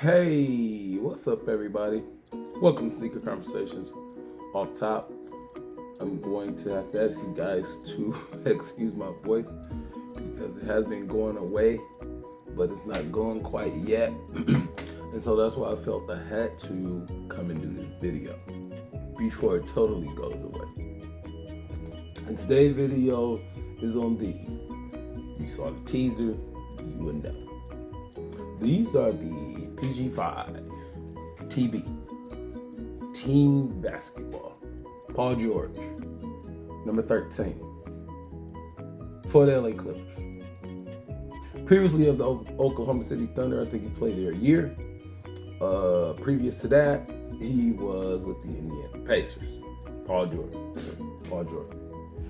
Hey, what's up, everybody? Welcome to Sneaker Conversations. Off top, I'm going to have to ask you guys to excuse my voice because it has been going away, but it's not going quite yet. And so that's why I felt I had to come and do this video before it totally goes away. And today's video is on these. You saw the teaser, you would know. These are the pg5 TB Team Basketball Paul George number 13 for the LA Clippers. Previously of the Oklahoma City Thunder, I think he played there a year. Previous to that, he was with the Indiana Pacers. Paul George,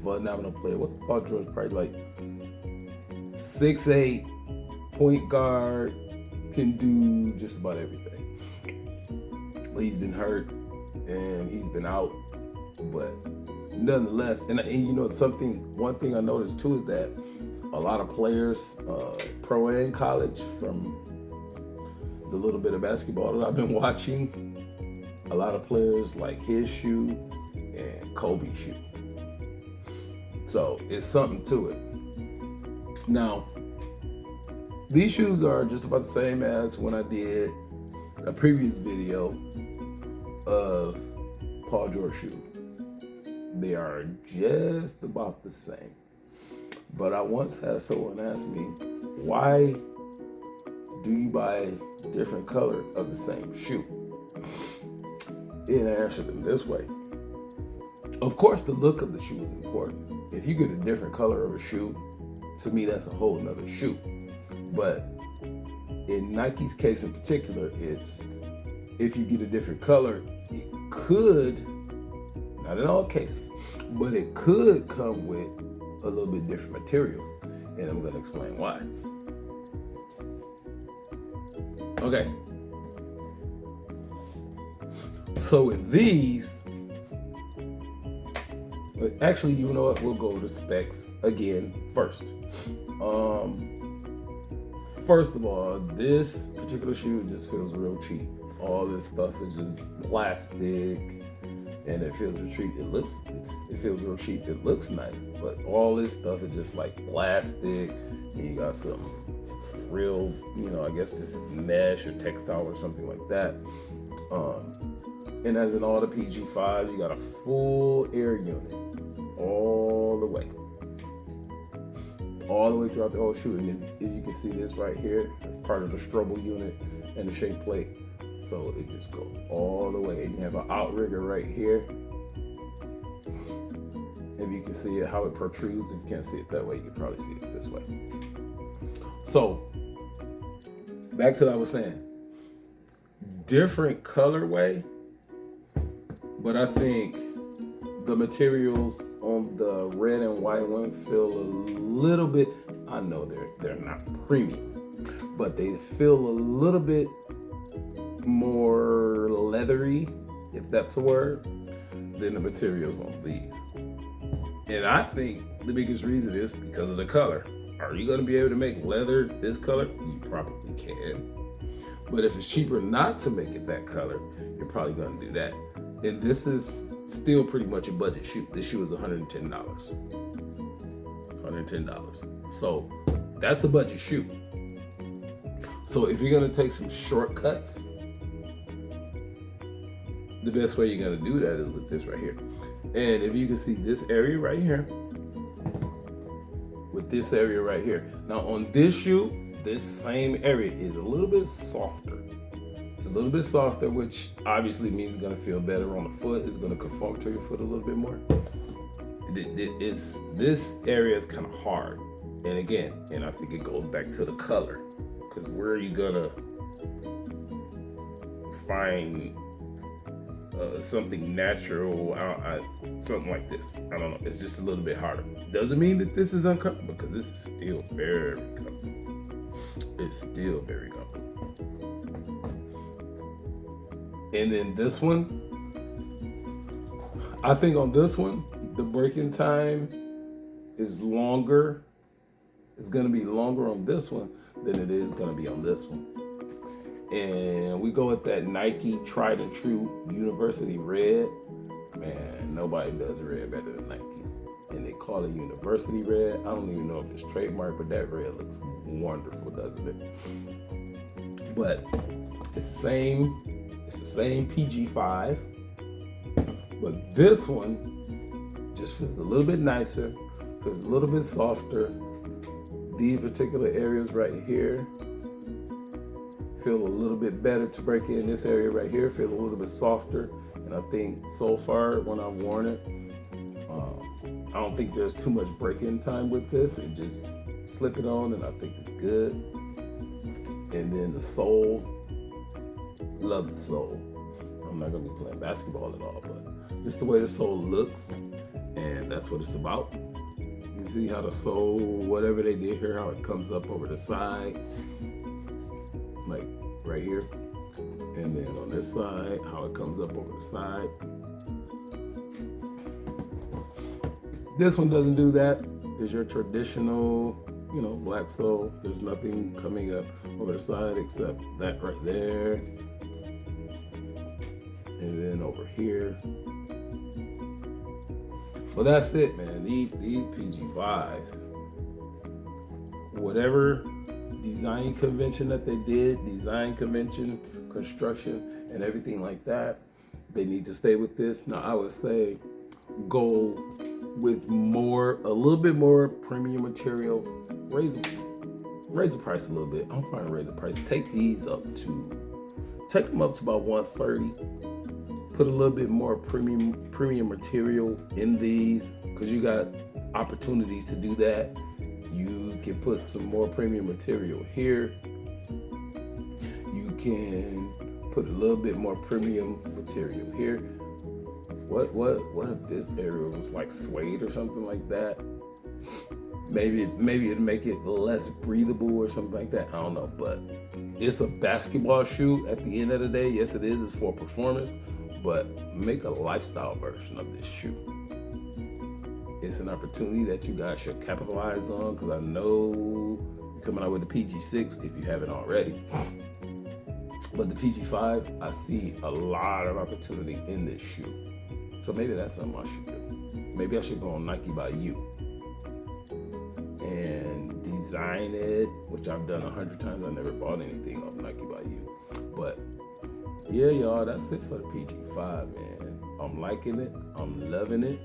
phenomenal player. What Paul George, probably like 6'8", point guard, can do just about everything. But he's been hurt and he's been out. But nonetheless, and you know one thing I noticed too is that a lot of players, pro and college, from the little bit of basketball that I've been watching, a lot of players like his shoe and Kobe's shoe. So it's something to it. Now, these shoes are just about the same as when I did a previous video of Paul George shoes. They are just about the same. But I once had someone ask me, why do you buy different color of the same shoe? And I answered them this way. Of course, the look of the shoe is important. If you get a different color of a shoe, to me, that's a whole nother shoe. But in Nike's case in particular, it's if you get a different color, it could, not in all cases, but it could come with a little bit different materials. And I'm going to explain why. Okay. So with these, actually, you know what? We'll go to specs again first. First of all, this particular shoe just feels real cheap. All this stuff is just plastic, and it feels real cheap. It feels real cheap. It looks nice, but all this stuff is just like plastic. And you got some real, I guess this is mesh or textile or something like that. And as in all the pg5, you got a full air unit all the way throughout the whole shoe. And if you can see this right here, it's part of the strobel unit and the shape plate. So it just goes all the way. And you have an outrigger right here. If you can see it, how it protrudes. If you can't see it that way, you can probably see it this way. So back to what I was saying. Different colorway, but I think the materials on the red and white one feel a little bit, I know they're not premium, but they feel a little bit more leathery, if that's a word, than the materials on these. And I think the biggest reason is because of the color. Are you going to be able to make leather this color? You probably can. But if it's cheaper not to make it that color, you're probably going to do that. And this is still pretty much a budget shoe. This shoe is $110. $110. So that's a budget shoe. So if you're going to take some shortcuts, the best way you're going to do that is with this right here. And if you can see this area right here, with this area right here. Now on this shoe, this same area is a little bit softer. It's a little bit softer, which obviously means it's going to feel better on the foot. It's going to conform to your foot a little bit more. This area is kind of hard. And again, I think it goes back to the color. Because where are you going to find something natural, something like this? I don't know. It's just a little bit harder. Doesn't mean that this is uncomfortable, because this is still very comfortable. It's still very comfortable. And then this one, I think on this one, the breaking time is longer. It's going to be longer on this one than it is going to be on this one. And we go with that Nike tried and true University Red. Man, nobody does red better than Nike. And they call it University Red. I don't even know if it's trademarked, but that red looks wonderful, doesn't it? But it's the same pg5, but this one just feels a little bit nicer, feels a little bit softer. These particular areas right here feel a little bit better to break in. This area right here feels a little bit softer, and I think so far when I've worn it, I don't think there's too much break-in time with this. It just slip it on and I think it's good. And then the sole, love the sole. I'm not gonna be playing basketball at all, but just the way the sole looks, and that's what it's about. You see how the sole, whatever they did here, how it comes up over the side, like right here. And then on this side, how it comes up over the side. This one doesn't do that. It's your traditional, black sole. There's nothing coming up over the side except that right there. And then over here. Well, that's it, man. These pg5s, whatever design convention that they did, design convention, construction, and everything like that, they need to stay with this. Now, I would say go with a little bit more premium material. Raise the price a little bit. I'm fine to raise the price. Take them up to about $130. Put a little bit more premium material in these, because you got opportunities to do that. You can put some more premium material here. You can put a little bit more premium material here. What if this area was like suede or something like that? Maybe it'd make it less breathable or something like that. I don't know, but it's a basketball shoe at the end of the day. Yes, it is. It's for performance, but make a lifestyle version of this shoe. It's an opportunity that you guys should capitalize on, because I know you're coming out with the pg6 if you haven't already. But the pg5, I see a lot of opportunity in this shoe. So maybe that's something I should do. Maybe I should go on Nike by You and design it, which I've done 100 times. I never bought anything off Nike by You. But yeah, y'all, that's it for the pg5, man. I'm liking it. I'm loving it.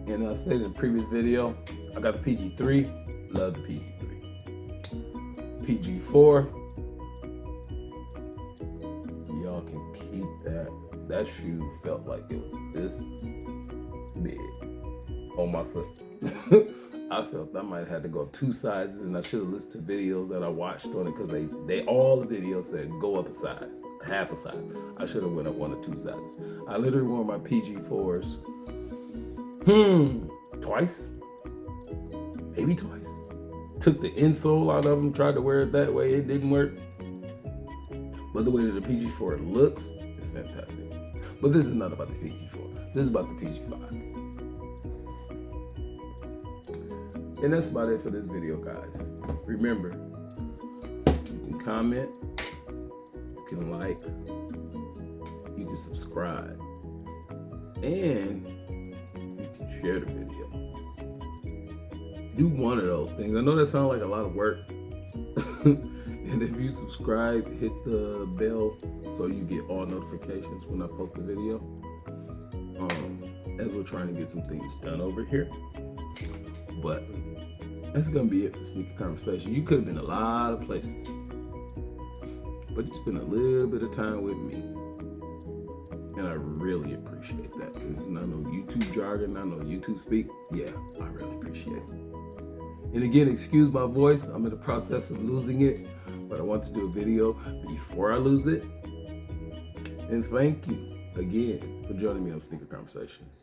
And I stated in the previous video, I got the pg3. Love the pg3. pg4. Y'all can keep that. That shoe felt like it was this big on my foot. I felt I might have had to go 2 sizes, and I should have listened to videos that I watched on it, because they all the videos said go up a size, half a size. I should have went up 1 or 2 sizes. I literally wore my pg4s twice, maybe twice. Took the insole out of them, tried to wear it that way, it didn't work. But the way that the pg4 looks is fantastic. But this is not about the pg4. This is about the pg5. And that's about it for this video, guys. Remember, you can comment, you can like, you can subscribe, and you can share the video. Do one of those things. I know that sounds like a lot of work. And if you subscribe, hit the bell so you get all notifications when I post a video. As we're trying to get some things done over here. But that's gonna be it for Sneaker Conversation. You could have been a lot of places, but you spent a little bit of time with me, and I really appreciate that. It's not no YouTube jargon, not no YouTube speak. Yeah, I really appreciate it. And again, excuse my voice. I'm in the process of losing it, but I want to do a video before I lose it. And thank you again for joining me on Sneaker Conversations.